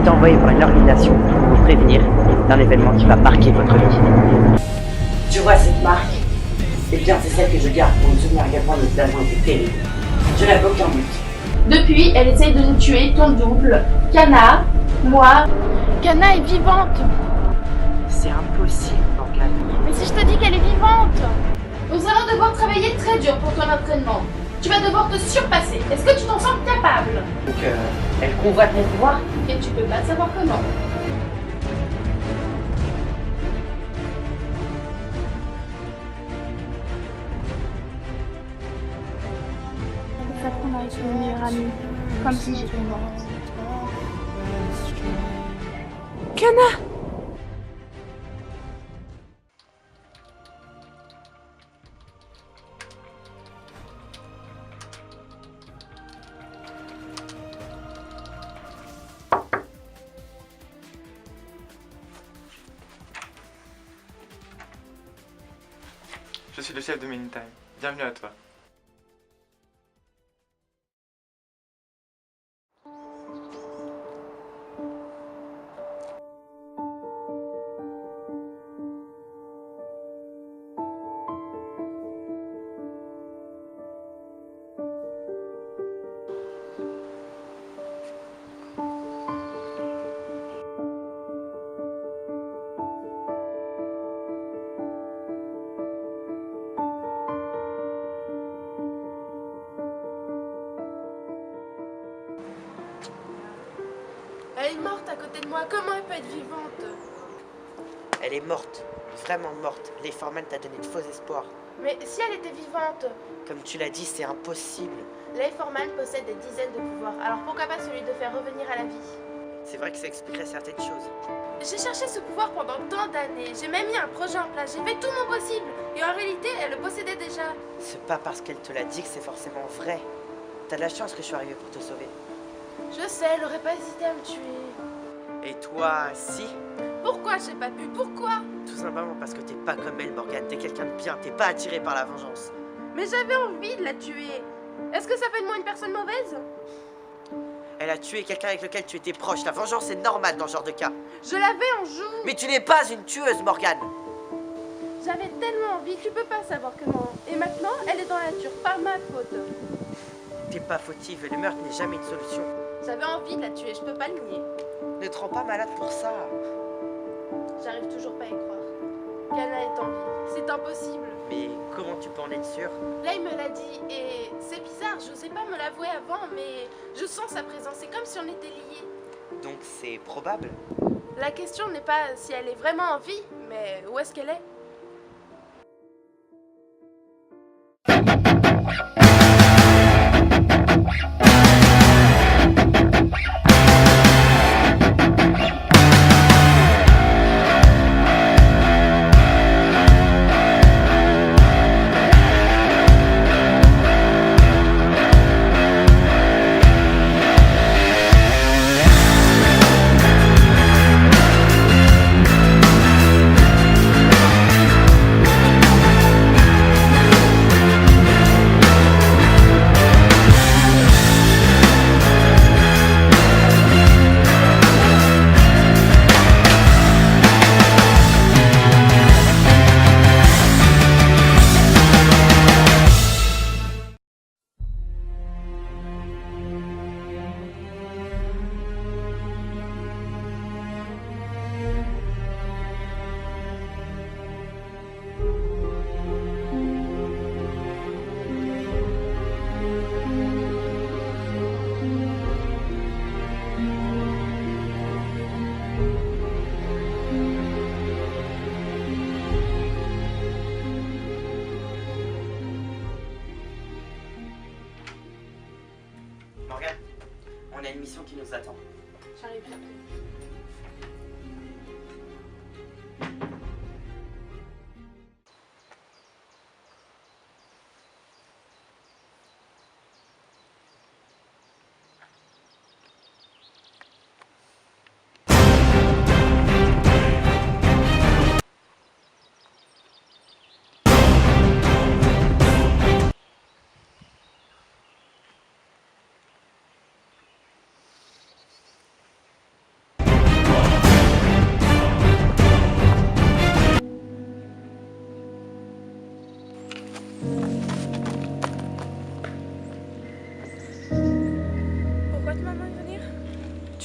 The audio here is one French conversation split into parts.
été envoyé par une organisation pour vous prévenir d'un événement qui va marquer votre vie. Tu vois cette marque? Eh bien, c'est celle que je garde pour me souvenir à quel point notre agent était terrible. Je n'avais aucun but. Depuis, elle essaye de nous tuer, ton double, Kana, moi. Kana est vivante. C'est impossible, Morgane. Mais si je te dis qu'elle est vivante. Nous allons devoir travailler très dur pour ton entraînement. Tu vas devoir te surpasser. Est-ce que tu t'en sens capable? Donc, elle convoite mon pouvoir? Et tu peux pas savoir comment. Le fait qu'on a été une meilleure amie, comme si j'étais morte. Kana! Je suis le chef de Meantime. Bienvenue à toi. Elle est morte à côté de moi. Comment elle peut être vivante? Elle est morte. Vraiment morte. Les Forman t'a donné de faux espoirs. Mais si elle était vivante? Comme tu l'as dit, c'est impossible. Leigh Forman possède des dizaines de pouvoirs. Alors pourquoi pas celui de faire revenir à la vie? C'est vrai que ça expliquerait certaines choses. J'ai cherché ce pouvoir pendant tant d'années. J'ai même mis un projet en place. J'ai fait tout mon possible. Et en réalité, elle le possédait déjà. C'est pas parce qu'elle te l'a dit que c'est forcément vrai. T'as de la chance que je suis arrivé pour te sauver. Je sais, elle aurait pas hésité à me tuer. Et toi, si? Pourquoi j'ai pas pu? Pourquoi? Tout simplement parce que t'es pas comme elle, Morgane. T'es quelqu'un de bien. T'es pas attiré par la vengeance. Mais j'avais envie de la tuer. Est-ce que ça fait de moi une personne mauvaise? Elle a tué quelqu'un avec lequel tu étais proche. La vengeance est normale dans ce genre de cas. Je l'avais en joue. Mais tu n'es pas une tueuse, Morgane. J'avais tellement envie, tu peux pas savoir comment. Et maintenant, elle est dans la nature, par ma faute. T'es pas fautive et le meurtre n'est jamais une solution. J'avais envie de la tuer, je peux pas le nier. Ne te rends pas malade pour ça. J'arrive toujours pas à y croire. Kana est en vie, c'est impossible. Mais comment tu peux en être sûr? Là, il me l'a dit, et c'est bizarre, je sais pas me l'avouer avant, mais je sens sa présence, c'est comme si on était liés. Donc c'est probable. La question n'est pas si elle est vraiment en vie, mais où est-ce qu'elle est?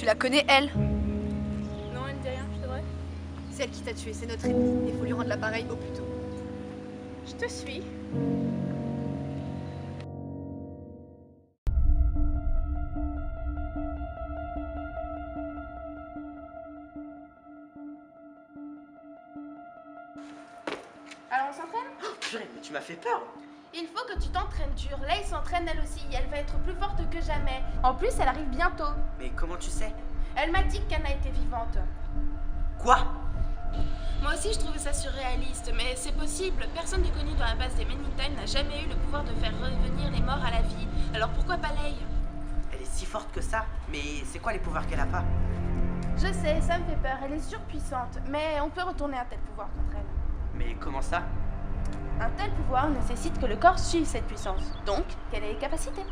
la connais, elle? Non, elle ne dit rien, je devrais. C'est elle qui t'a tué, c'est notre ennemie. Il faut lui rendre l'appareil au plus tôt. Je te suis. Alors on s'entraîne? Purée, mais tu m'as fait peur. Il faut que tu t'entraînes dur. Leigh s'entraîne elle aussi. Elle va être plus forte que jamais. En plus, elle arrive bientôt. Mais comment tu sais? Elle m'a dit qu'Anna était vivante. Quoi? Moi aussi, je trouvais ça surréaliste, mais c'est possible. Personne de connu dans la base des Men in Time n'a jamais eu le pouvoir de faire revenir les morts à la vie. Alors pourquoi pas Leigh? Elle est si forte que ça, mais c'est quoi les pouvoirs qu'elle a pas? Je sais, ça me fait peur. Elle est surpuissante, mais on peut retourner un tel pouvoir contre elle. Mais comment ça? Un tel pouvoir nécessite que le corps suive cette puissance, donc qu'elle ait les capacités.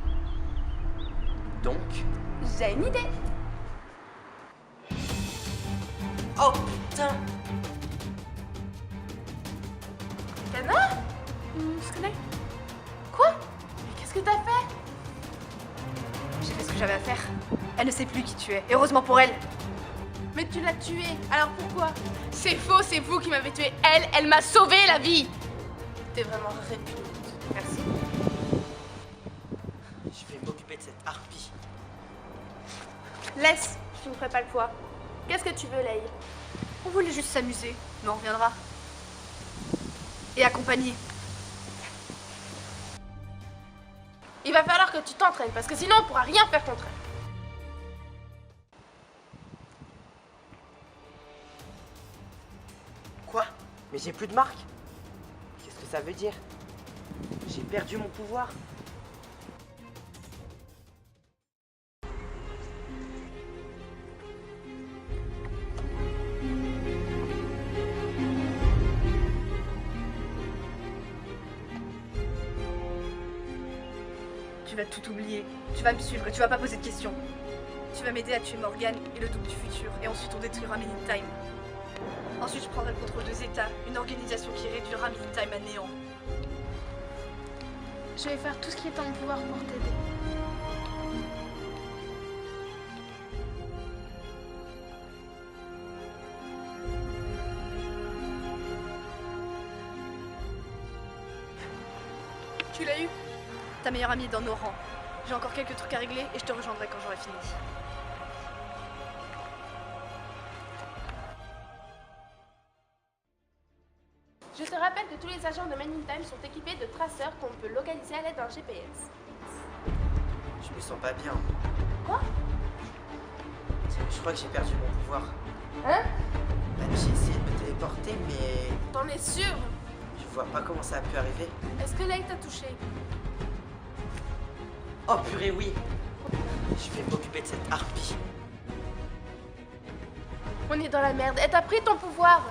Donc? J'ai une idée. Oh putain! Anna? On se connaît? Quoi? Mais qu'est-ce que t'as fait? J'ai fait ce que j'avais à faire. Elle ne sait plus qui tu es. Et heureusement pour elle. Mais tu l'as tuée, alors pourquoi? C'est faux, c'est vous qui m'avez tuée. Elle m'a sauvé la vie. T'es vraiment répugnante. Merci. Je vais m'occuper de cette harpie. Laisse, je ne ferai pas le poids. Qu'est-ce que tu veux, Leigh? On voulait juste s'amuser, mais on reviendra. Et accompagner. Il va falloir que tu t'entraînes, parce que sinon on pourra rien faire contre elle. Quoi? Mais j'ai plus de marque? Qu'est-ce que ça veut dire? J'ai perdu mon pouvoir? Tu vas tout oublier. Tu vas me suivre et tu vas pas poser de questions. Tu vas m'aider à tuer Morgan et le double du futur. Et ensuite on détruira Men in Time. Ensuite je prendrai le contrôle de Zeta, une organisation qui réduira Men in Time à néant. Je vais faire tout ce qui est en mon pouvoir pour t'aider. Tu l'as eu? Ta meilleure amie est dans nos rangs. J'ai encore quelques trucs à régler et je te rejoindrai quand j'aurai fini. Je te rappelle que tous les agents de Men in Time sont équipés de traceurs qu'on peut localiser à l'aide d'un GPS. Je me sens pas bien. Quoi? Je crois que j'ai perdu mon pouvoir. Hein? Bah, j'ai essayé de me téléporter, mais T'en es sûr? je vois pas comment ça a pu arriver. Est-ce que Leigh t'a touché? Oh purée, oui! Je vais m'occuper de cette harpie. On est dans la merde. Elle t'a pris ton pouvoir.